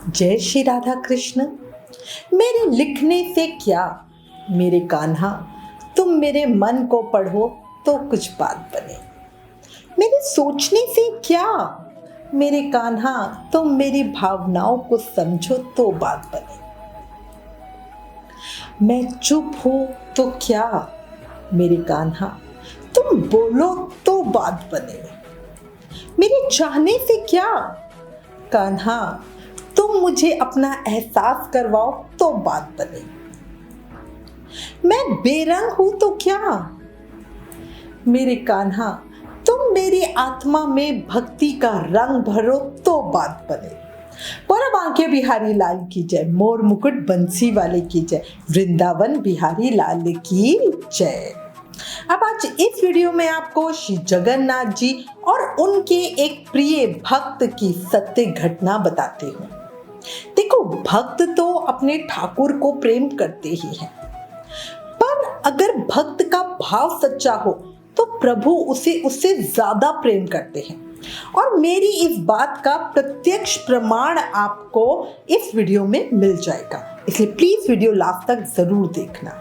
जय श्री राधा कृष्ण। मेरे लिखने से क्या, मेरे कान्हा तुम मेरे मन को पढ़ो तो कुछ बात बने। मेरे सोचने से क्या, मेरे कान्हा तुम मेरी भावनाओं को समझो तो बात बने। मैं चुप हूं तो क्या, मेरे कान्हा तुम बोलो तो बात बने। मेरे चाहने से क्या, कान्हा तुम मुझे अपना एहसास करवाओ तो बात बने। मैं बेरंग हूं तो क्या, मेरे कान्हा तुम मेरी आत्मा में भक्ति का रंग भरो तो बात बने। परम आंके बिहारी लाल की जय, मोर मुकुट बंसी वाले की जय, वृंदावन बिहारी लाल की जय। अब आज इस वीडियो में आपको श्री जगन्नाथ जी और उनके एक प्रिय भक्त की सत्य घटना बताते हूँ। देखो, भक्त तो अपने ठाकुर को प्रेम करते ही हैं, पर अगर भक्त का भाव सच्चा हो तो प्रभु उसे उससे ज्यादा प्रेम करते हैं। और मेरी इस बात का प्रत्यक्ष प्रमाण आपको इस वीडियो में मिल जाएगा, इसलिए प्लीज वीडियो लास्ट तक जरूर देखना।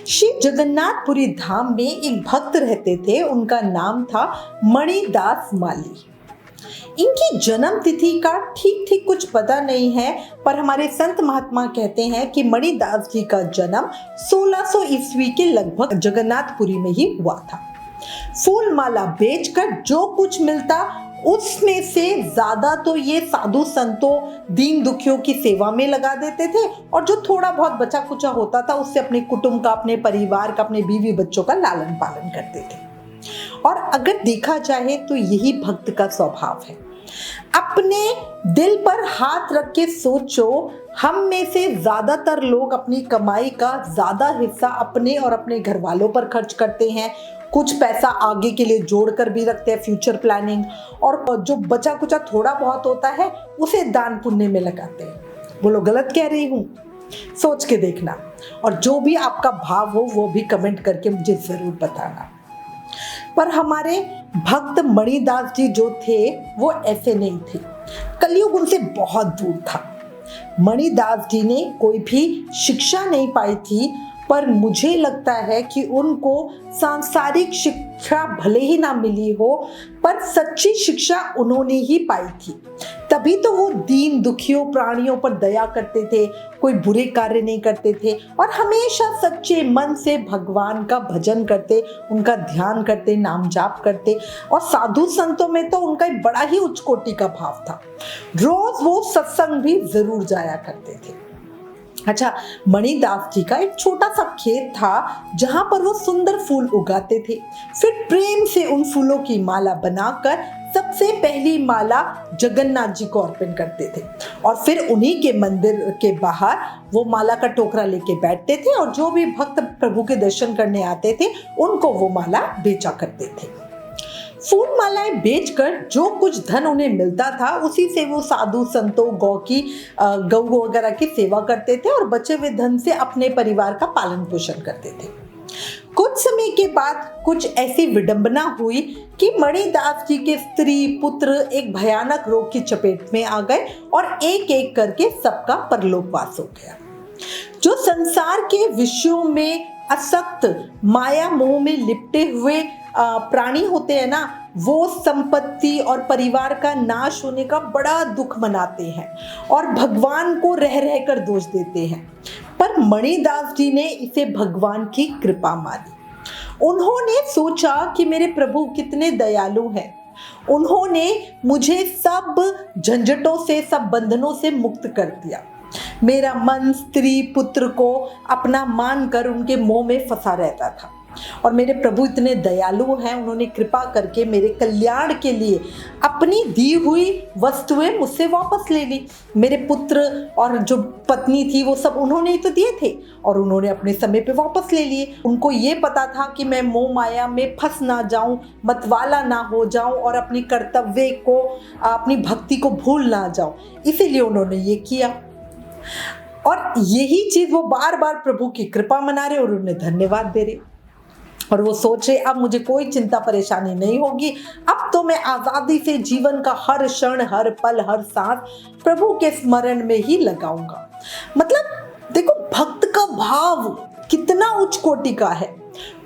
श्री जगन्नाथपुरी धाम में एक भक्त रहते थे, उनका नाम था मणिदास माली। इनकी जन्म तिथि का ठीक कुछ पता नहीं है, पर हमारे संत महात्मा कहते हैं कि मणिदास जी का जन्म 1600 ईस्वी के लगभग जगन्नाथपुरी में ही हुआ था। फूल माला बेचकर जो कुछ मिलता उसमें से ज्यादा तो ये साधु संतों, दीन दुखियों की सेवा में लगा देते थे, और जो थोड़ा बहुत बचा कुचा होता था उससे अपने कुटुंब का, अपने परिवार का, अपने बीवी बच्चों का लालन पालन करते थे। और अगर देखा जाए तो यही भक्त का स्वभाव है। अपने दिल पर हाथ रख के सोचो, हम में से ज्यादातर लोग अपनी कमाई का ज्यादा हिस्सा अपने और अपने घर वालों पर खर्च करते हैं। कुछ पैसा आगे के लिए जोड़कर भी रखते हैं, फ्यूचर प्लानिंग, और जो बचा कुचा थोड़ा बहुत होता है उसे दान पुण्य में लगाते हैं। बोलो गलत कह रही हूँ? सोच के देखना, और जो भी आपका भाव हो वो भी कमेंट करके मुझे जरूर बताना। पर हमारे भक्त मणिदास जी जो थे वो ऐसे नहीं थे। कलयुग उनसे बहुत दूर था। मणिदास जी ने कोई भी शिक्षा नहीं पाई थी, पर मुझे लगता है कि उनको सांसारिक शिक्षा भले ही ना मिली हो, पर सच्ची शिक्षा उन्होंने ही पाई थी। तभी तो वो दीन दुखियों प्राणियों पर दया करते थे, कोई बुरे कार्य नहीं करते थे, और हमेशा सच्चे मन से भगवान का भजन करते, उनका ध्यान करते, नाम जाप करते। और साधु संतों में तो उनका एक बड़ा ही उच्च कोटि का भाव था। रोज वो सत्संग भी जरूर जाया करते थे। अच्छा, मणिदास जी का एक छोटा सा खेत था जहां पर वो सुंदर फूल उगाते थे। फिर प्रेम से उन फूलों की माला बनाकर सबसे पहली माला जगन्नाथ जी को अर्पण करते थे, और फिर उन्हीं के मंदिर के बाहर वो माला का टोकरा लेके बैठते थे, और जो भी भक्त प्रभु के दर्शन करने आते थे उनको वो माला बेचा करते थे। फूल मालाएं बेचकर जो कुछ धन उन्हें मिलता था उसी से वो साधु संतों, गौ वगैरह की सेवा करते थे, और बचे हुए धन से अपने परिवार का पालन पोषण करते थे। कुछ समय के बाद कुछ ऐसी विडंबना हुई कि मणिदास जी के स्त्री पुत्र एक भयानक रोग की चपेट में आ गए, और एक एक करके सबका परलोकवास हो गया। जो संसार के विषयों में असक्त, माया मोह में लिपटे हुए प्राणी होते हैं ना, वो संपत्ति और परिवार का नाश होने का बड़ा दुख मनाते हैं और भगवान को रह रहकर दोष देते हैं। पर मणिदास जी ने इसे भगवान की कृपा मानी। उन्होंने सोचा कि मेरे प्रभु कितने दयालु हैं, उन्होंने मुझे सब झंझटों से, सब बंधनों से मुक्त कर दिया। मेरा मन स्त्री पुत्र को अपना मानकर उनके मोह में फंसा रहता था, और मेरे प्रभु इतने दयालु हैं, उन्होंने कृपा करके मेरे कल्याण के लिए अपनी दी हुई वस्तुएं मुझसे वापस ले ली। मेरे पुत्र और जो पत्नी थी वो सब उन्होंने ही तो दिए थे, और उन्होंने अपने समय पे वापस ले लिए। उनको ये पता था कि मैं मोह माया में फंस ना जाऊं, मतवाला ना हो जाऊं, और अपनी कर्तव्य को, अपनी भक्ति को भूल ना जाऊं, इसीलिए उन्होंने ये किया। और यही चीज वो बार बार प्रभु की कृपा मना रहे और उन्हें धन्यवाद दे रहे। और वो सोचे अब मुझे कोई चिंता परेशानी नहीं होगी, अब तो मैं आजादी से जीवन का हर क्षण, हर पल, हर सांस प्रभु के स्मरण में ही लगाऊंगा। मतलब देखो, भक्त का भाव कितना उच्च कोटि का है।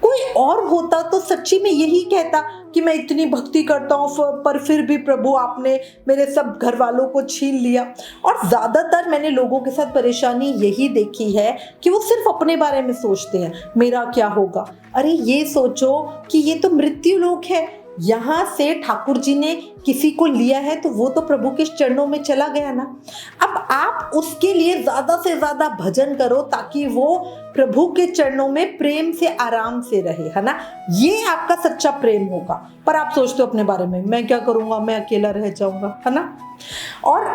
कोई और होता तो सच्ची में यही कहता कि मैं इतनी भक्ति करता हूँ पर फिर भी प्रभु आपने मेरे सब घर वालों को छीन लिया। और ज्यादातर मैंने लोगों के साथ परेशानी यही देखी है कि वो सिर्फ अपने बारे में सोचते हैं, मेरा क्या होगा। अरे ये सोचो कि ये तो मृत्यु लोक है, यहाँ से ठाकुर जी ने किसी को लिया है तो वो तो प्रभु के चरणों में चला गया ना। अब आप उसके लिए ज्यादा से ज्यादा भजन करो ताकि वो प्रभु के चरणों में प्रेम से आराम से रहे, है ना। ये आपका सच्चा प्रेम होगा। पर आप सोचते हो अपने बारे में, मैं क्या करूंगा, मैं अकेला रह जाऊंगा, है ना। और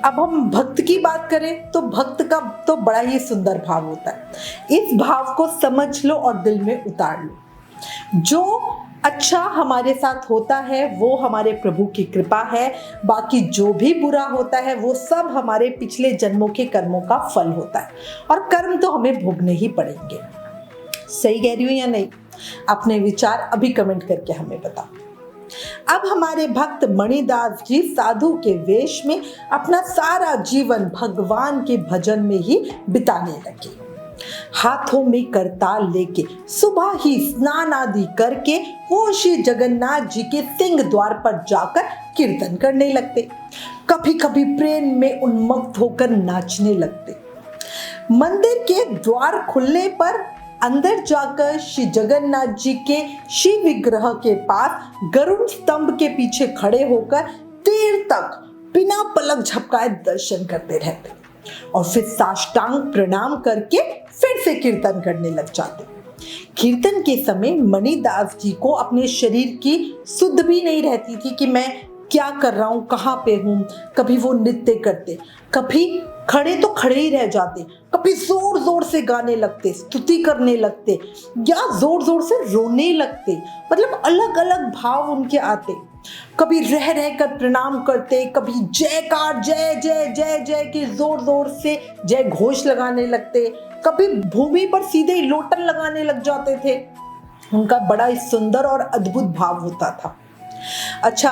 अब हम भक्त की बात करें तो भक्त का तो बड़ा ही सुंदर भाव होता है। इस भाव को समझ लो और दिल में उतार लो। जो अच्छा हमारे साथ होता है वो हमारे प्रभु की कृपा है, बाकी जो भी बुरा होता है वो सब हमारे पिछले जन्मों के कर्मों का फल होता है, और कर्म तो हमें भोगने ही पड़ेंगे। सही कह रही हूं या नहीं? अपने विचार अभी कमेंट करके हमें बताओ। अब हमारे भक्त मणिदास जी साधु के वेश में अपना सारा जीवन भगवान के भजन में ही बिताने लगे। हाथों में करताल लेके सुबह ही स्नान आदि करके वो श्री जगन्नाथ जी के सिंह द्वार पर जाकर कीर्तन करने लगते। कभी कभी प्रेम में उन्मत्त होकर नाचने लगते। मंदिर के द्वार खुलने पर अंदर जाकर श्री जगन्नाथ जी के शिव विग्रह के पास गरुड़ स्तंभ के पीछे खड़े होकर देर तक बिना पलक झपकाए दर्शन करते रहते और फिर साष्टांग प्रणाम करके फिर से कीर्तन करने लग जाते। कीर्तन के समय मणिदास जी को अपने शरीर की सुध भी नहीं रहती थी कि मैं क्या कर रहा हूँ, कहाँ पे हूँ। कभी वो नृत्य करते, कभी खड़े तो खड़े ही रह जाते, कभी जोर जोर से गाने लगते, स्तुति करने लगते, या जोर जोर से रोने लगते। मतलब अलग अलग भाव उनके आते। कभी रह रह कर प्रणाम करते, कभी जयकार जय जय जय जय के जोर जोर से जय घोष लगाने लगते, कभी भूमि पर सीधे ही लोटन लगाने लग जाते थे। उनका बड़ा ही सुंदर और अद्भुत भाव होता था। अच्छा,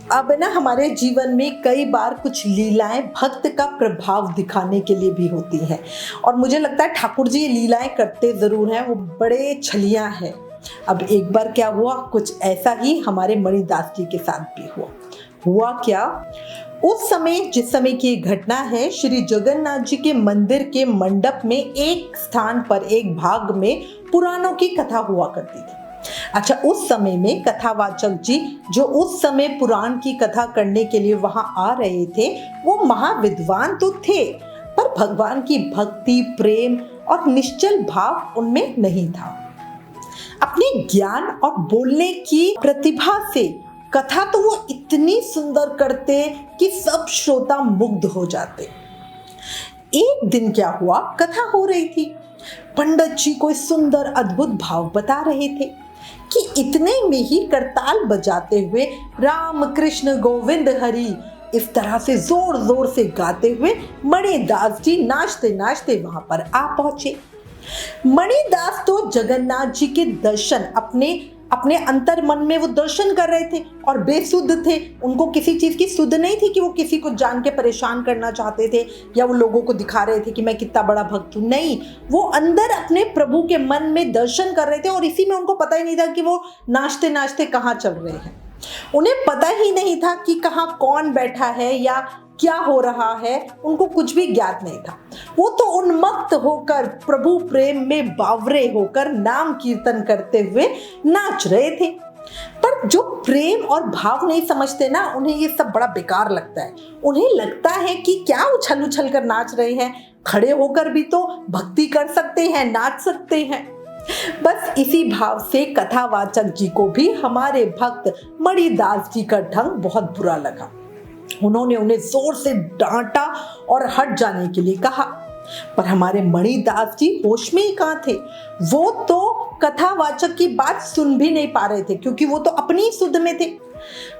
अब ना हमारे जीवन में कई बार कुछ लीलाएं भक्त का प्रभाव दिखाने के लिए भी होती हैं, और मुझे लगता है ठाकुर जी ये लीलाएं करते जरूर हैं, वो बड़े छलिया हैं। अब एक बार क्या हुआ, कुछ ऐसा ही हमारे मणिदास जी के साथ भी हुआ क्या, उस समय जिस समय की घटना है, श्री जगन्नाथ जी के मंदिर के मंडप में एक स्थान पर एक भाग में पुराणों की कथा हुआ करती थी। अच्छा, उस समय में कथावाचक जी जो उस समय पुराण की कथा करने के लिए वहां आ रहे थे, वो महाविद्वान तो थे पर भगवान की भक्ति, प्रेम और निश्चल भाव उनमें नहीं था। अपने ज्ञान और बोलने की प्रतिभा से कथा तो वो इतनी सुंदर करते कि सब श्रोता मुग्ध हो जाते। एक दिन क्या हुआ, कथा हो रही थी, पंडित जी कोई सुंदर अद्भुत भाव बता रहे थे कि इतने में ही करताल बजाते हुए राम कृष्ण गोविंद हरि इस तरह से जोर जोर से गाते हुए मणिदास जी नाचते नाचते वहां पर आ पहुंचे। मणिदास तो जगन्नाथ जी के दर्शन अपने अंतर मन में वो दर्शन कर रहे थे और बेसुध थे। उनको किसी चीज की सुध नहीं थी कि वो किसी को जान के परेशान करना चाहते थे या वो लोगों को दिखा रहे थे कि मैं कितना बड़ा भक्त हूँ। नहीं, वो अंदर अपने प्रभु के मन में दर्शन कर रहे थे और इसी में उनको पता ही नहीं था कि वो नाचते नाचते कहाँ चल रहे हैं। उन्हें पता ही नहीं था कि कहाँ कौन बैठा है या क्या हो रहा है, उनको कुछ भी ज्ञात नहीं था। वो तो उन्मत्त होकर प्रभु प्रेम में बावरे होकर नाम कीर्तन करते हुए नाच रहे थे। पर जो प्रेम और भाव नहीं समझते ना, उन्हें ये सब बड़ा बेकार लगता है। उन्हें लगता है कि क्या उछल उछल कर नाच रहे हैं, खड़े होकर भी तो भक्ति कर सकते हैं, नाच सकते हैं। बस इसी भाव से कथावाचक जी को भी हमारे भक्त मणिदास जी का ढंग बहुत बुरा लगा। उन्होंने उन्हें जोर से डांटा और हट जाने के लिए कहा, पर हमारे मणिदास जी होश में ही कहाँ थे। वो तो कथावाचक की बात सुन भी नहीं पा रहे थे क्योंकि वो तो अपनी सुध में थे।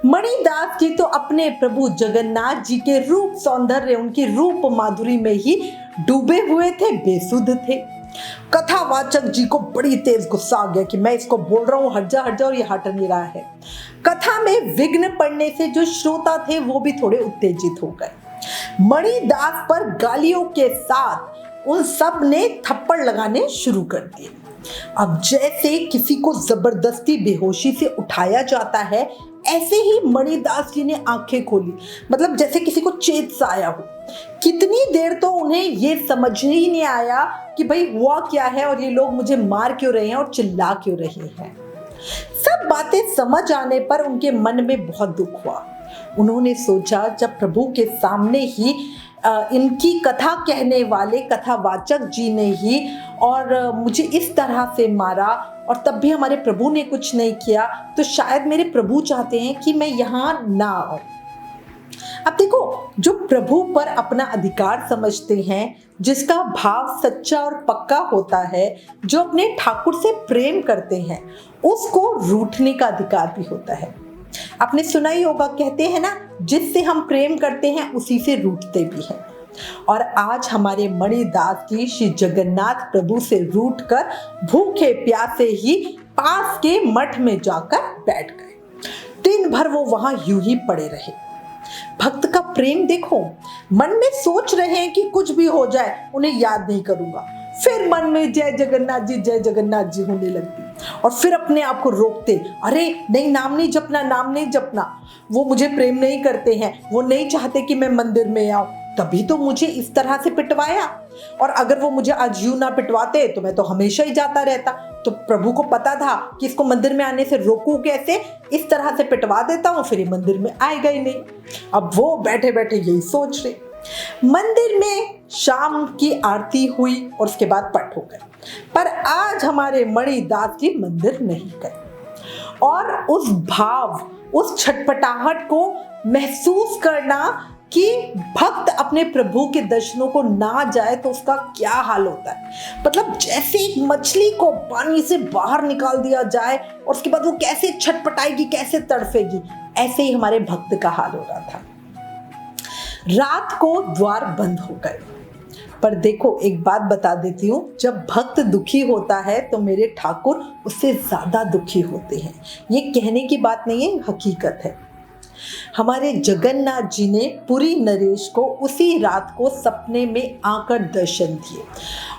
मणिदास जी तो अपने प्रभु जगन्नाथ जी के रूप सौंदर्य, उनकी रूप माधुरी में ही डूबे हुए थे, बेसुध थे। कथावाचक जी को बड़ी तेज गुस्सा आ गया कि मैं इसको बोल रहा हूँ हट जा और ये हट नहीं रहा है। कथा में विघ्न पड़ने से जो श्रोता थे वो भी थोड़े उत्तेजित हो गए। मणिदास पर गालियों के साथ उन सब ने थप्पड़ लगाने शुरू कर दिए। अब जैसे किसी को जबरदस्ती बेहोशी से उठाया जाता है, ऐसे ही मणिदास जी ने आंखें खोली, मतलब जैसे किसी को चेत सा आया हो। कितनी देर तो उन्हें ये समझ ही नहीं आया कि भाई हुआ क्या है और ये लोग मुझे मार क्यों रहे हैं और चिल्ला क्यों रहे हैं। सब बातें समझ आने पर उनके मन में बहुत दुख हुआ। उन्होंने सोचा जब प्रभु के सामने ही इनकी कथा कहने वाले कथावाचक जी ने ही और मुझे इस तरह से मारा और तब भी हमारे प्रभु ने कुछ नहीं किया, तो शायद मेरे प्रभु चाहते हैं कि मैं यहाँ ना आऊं। अब देखो, जो प्रभु पर अपना अधिकार समझते हैं, जिसका भाव सच्चा और पक्का होता है, जो अपने ठाकुर से प्रेम करते हैं, उसको रूठने का अधिकार भी होता है। आपने सुना ही होगा, कहते हैं ना, जिससे हम प्रेम करते हैं उसी से रूठते भी हैं। और आज हमारे मणिदास जी श्री जगन्नाथ प्रभु से रूठकर भूखे प्यासे ही पास के मठ में जाकर बैठ गए। दिन भर वो वहां यूं ही पड़े रहे। भक्त का प्रेम देखो, मन में सोच रहे हैं कि कुछ भी हो जाए उन्हें याद नहीं करूंगा, फिर मन में जय जगन्नाथ जी होने लगती और फिर अपने आप को रोकते, अरे नहीं, नाम नहीं जपना। वो मुझे प्रेम नहीं करते हैं, वो नहीं चाहते कि मैं मंदिर में आऊं, तभी तो मुझे इस तरह से पिटवाया। और अगर वो मुझे आज यूं ना पिटवाते तो मैं तो हमेशा ही जाता रहता। तो प्रभु को पता था कि इसको मंदिर में आने से रोकूं कैसे, इस तरह से पिटवा देता हूं, फिर ये मंदिर में आएगा ही नहीं। अब वो बैठे बैठे यही सोच रहे। मंदिर में शाम की आरती हुई और उसके बाद पट हो गए, पर आज हमारे मणिदास जी मंदिर नहीं गए। और उस भाव, उस छटपटाहट को महसूस करना कि भक्त अपने प्रभु के दर्शनों को ना जाए तो उसका क्या हाल होता है। मतलब जैसे एक मछली को पानी से बाहर निकाल दिया जाए और उसके बाद वो कैसे छटपटाएगी, कैसे तड़फेगी, ऐसे ही हमारे भक्त का हाल हो रहा था। रात को द्वार बंद हो गए। पर देखो, एक बात बता देती हूँ, जब भक्त दुखी होता है तो मेरे ठाकुर उससे ज्यादा दुखी होते हैं। ये कहने की बात नहीं है, हकीकत है। हमारे जगन्नाथ जी ने पुरी नरेश को उसी रात को सपने में आकर दर्शन दिए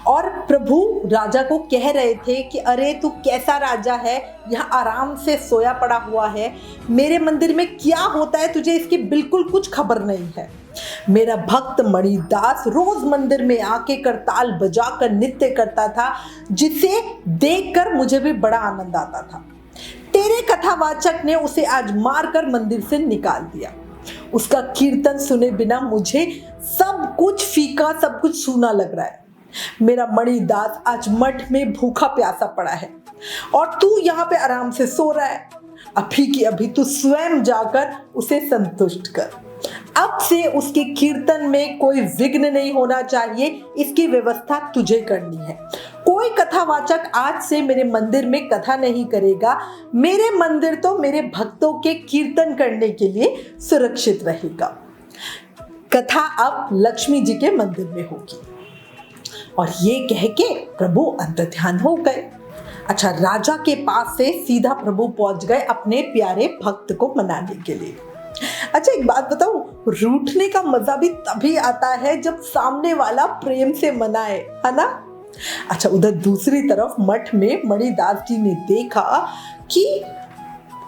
और प्रभु राजा को कह रहे थे कि अरे तू कैसा राजा है, यहाँ आराम से सोया पड़ा हुआ है, मेरे मंदिर में क्या होता है तुझे इसकी बिल्कुल कुछ खबर नहीं है। मेरा भक्त मणिदास रोज मंदिर में आके करताल बजाकर नृत्य करता था, जिसे देखकर मुझे भी बड़ा आनंद आता था। तेरे कथावाचक ने उसे आज मारकर मंदिर से निकाल दिया। उसका कीर्तन सुने बिना मुझे सब कुछ फीका, सब कुछ सूना लग रहा है। मेरा मणिदास आज मठ में भूखा प्यासा पड़ा है और तू यहाँ पे आराम से सो रहा है। अभी की अभी तू स्वयं जाकर उसे संतुष्ट कर। अब से उसके कीर्तन में कोई विघ्न नहीं होना चाहिए, इसकी व्यवस्था तुझे करनी है। कोई कथावाचक आज से मेरे मंदिर में कथा नहीं करेगा। मेरे मंदिर तो मेरे भक्तों के कीर्तन करने के लिए सुरक्षित रहेगा। कथा अब लक्ष्मी जी के मंदिर में होगी। और ये कह के प्रभु अंतर्ध्यान हो गए। अच्छा, राजा के पास से सीधा प्रभु पहुंच गए अपने प्यारे भक्त को मनाने के लिए। अच्छा, एक बात बताऊं, रूठने का मजा भी तभी आता है जब सामने वाला प्रेम से मनाए, है ना। अच्छा, उधर दूसरी तरफ मठ में मणिदास जी ने देखा कि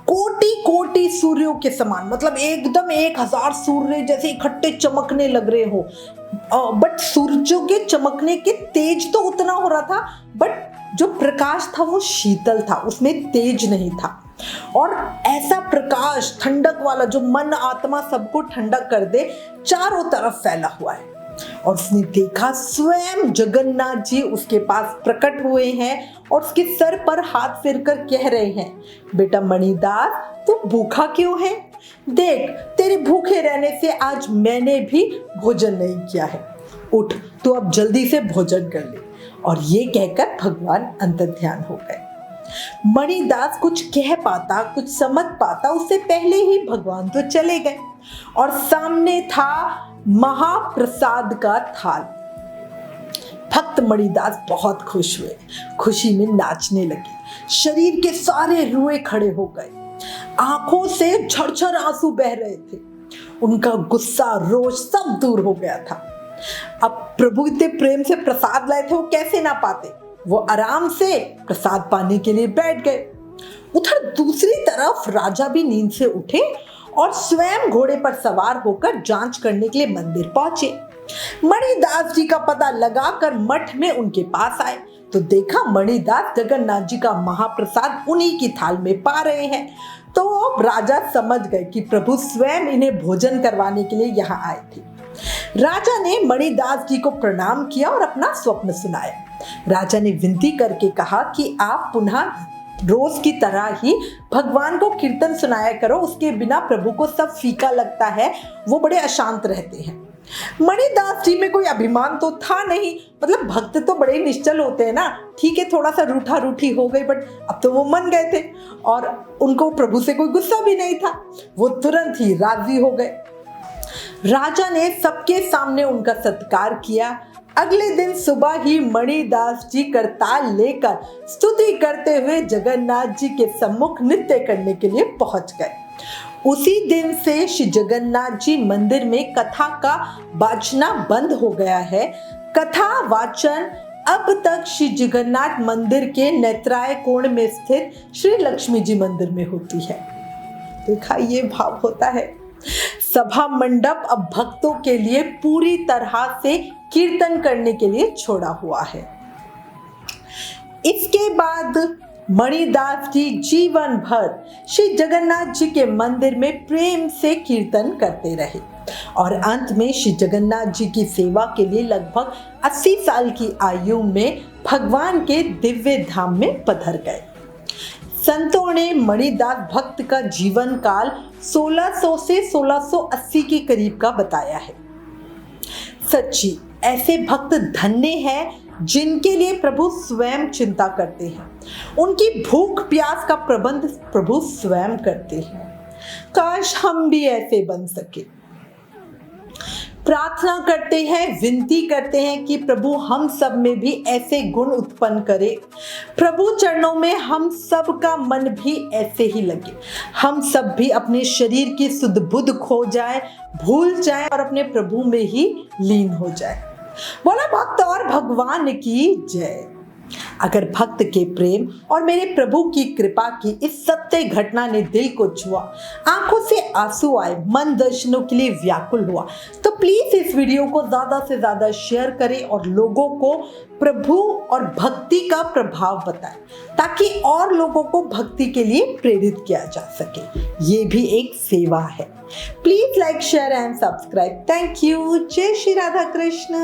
कोटि कोटि सूर्यों के समान, मतलब एकदम 1000 सूर्य जैसे इकट्ठे चमकने लग रहे हो। बट सूर्यों के चमकने के तेज तो उतना हो रहा था, बट जो प्रकाश था वो शीतल था, उसमें तेज नहीं था। और ऐसा प्रकाश ठंडक वाला जो मन आत्मा सबको ठंडक कर दे, चारों तरफ फैला हुआ है। और उसने देखा स्वयं जगन्नाथ जी उसके पास प्रकट हुए हैं और उसके सर पर हाथ फेरकर कह रहे हैं, बेटा मणिदास, तू भूखा क्यों है? देख, तेरे भूखे रहने से आज मैंने भी भोजन नहीं किया है। उठ, तू अब जल्दी से भोजन कर ले। और ये कहकर भगवान अंतर्ध्यान हो गए। मणिदास कुछ कह पाता, कुछ समझ पाता, उससे पहले ही भगवान तो चले गए और सामने था महाप्रसाद का थाल। भक्त मणिदास बहुत खुश हुए, खुशी में नाचने लगे। शरीर के सारे रुए खड़े हो गए, आंखों से झरझर आंसू बह रहे थे। उनका गुस्सा, रोष सब दूर हो गया था। अब प्रभु इतने प्रेम से प्रसाद लाए थे, वो कैसे ना पाते। वो आराम से प्रसाद पाने के लिए बैठ गए। उधर दूसरी तरफ राजा भी नींद से उठे और स्वयं घोड़े पर सवार होकर जांच करने के लिए मंदिर पहुंचे। मणिदास जी का पता लगाकर मठ में उनके पास आए तो देखा मणिदास जगन्नाथ जी का महाप्रसाद उन्हीं की थाल में पा रहे हैं। तो राजा समझ गए कि प्रभु स्वयं इन्हें भोजन करवाने के लिए यहाँ आए थे। राजा ने मणिदास जी को प्रणाम किया और अपना स्वप्न सुनाया। राजा ने विनती करके कहा कि आप पुनः रोज की तरह ही भगवान को कीर्तन सुनाया करो, उसके बिना प्रभु को सब फीका लगता है, वो बड़े अशांत रहते हैं। मणिदास जी में कोई अभिमान तो था नहीं, मतलब भक्त तो बड़े निश्चल होते हैं ना। ठीक है, थोड़ा सा रूठा रूठी हो गई, बट अब तो वो मन गए थे और उनको प्रभु से कोई गुस्सा भी नहीं था। वो तुरंत ही राजी हो गए। राजा ने सबके सामने उनका सत्कार किया। अगले दिन सुबह ही मणिदास जी करताल लेकर स्तुति करते हुए जगन्नाथ जी के सम्मुख नृत्य करने के लिए पहुंच गए। उसी दिन से श्री जगन्नाथ जी मंदिर में कथा का वाचना बंद हो गया है। कथा वाचन अब तक श्री जगन्नाथ मंदिर के नेत्राय कोण में स्थित श्री लक्ष्मी जी मंदिर में होती है। देखा, ये भाव होता है। सभा मंडप अब भक्तों के लिए पूरी तरह से कीर्तन करने के लिए छोड़ा हुआ है। इसके बाद मणिदास जी जीवन भर श्री जगन्नाथ जी के मंदिर में प्रेम से कीर्तन करते रहे और अंत में श्री जगन्नाथ जी की सेवा के लिए लगभग 80 साल की आयु में भगवान के दिव्य धाम में पधर गए। संतों ने मणिदास भक्त का जीवन काल 1600 से 1680 के करीब का बताया है। सच्ची ऐसे भक्त धन्य हैं जिनके लिए प्रभु स्वयं चिंता करते हैं। उनकी भूख प्यास का प्रबंध प्रभु स्वयं करते हैं। काश हम भी ऐसे बन सके। प्रार्थना करते हैं, विनती करते हैं कि प्रभु हम सब में भी ऐसे गुण उत्पन्न करे। प्रभु चरणों में हम सब का मन भी ऐसे ही लगे। हम सब भी अपने शरीर की सुध बुध खो जाए, भूल जाए और अपने प्रभु में ही लीन हो जाए। बोला भक्त और भगवान की जय। अगर भक्त के प्रेम और मेरे प्रभु की कृपा की इस सत्य घटना ने दिल को छुआ, आंखों से आंसू आए, मन दर्शनों के लिए व्याकुल हुआ, तो प्लीज इस वीडियो को ज्यादा से ज्यादा शेयर करें और लोगों को प्रभु और भक्ति का प्रभाव बताएं ताकि और लोगों को भक्ति के लिए प्रेरित किया जा सके। ये भी एक सेवा है। Please like, share and subscribe. Thank you. जय श्री राधा कृष्ण।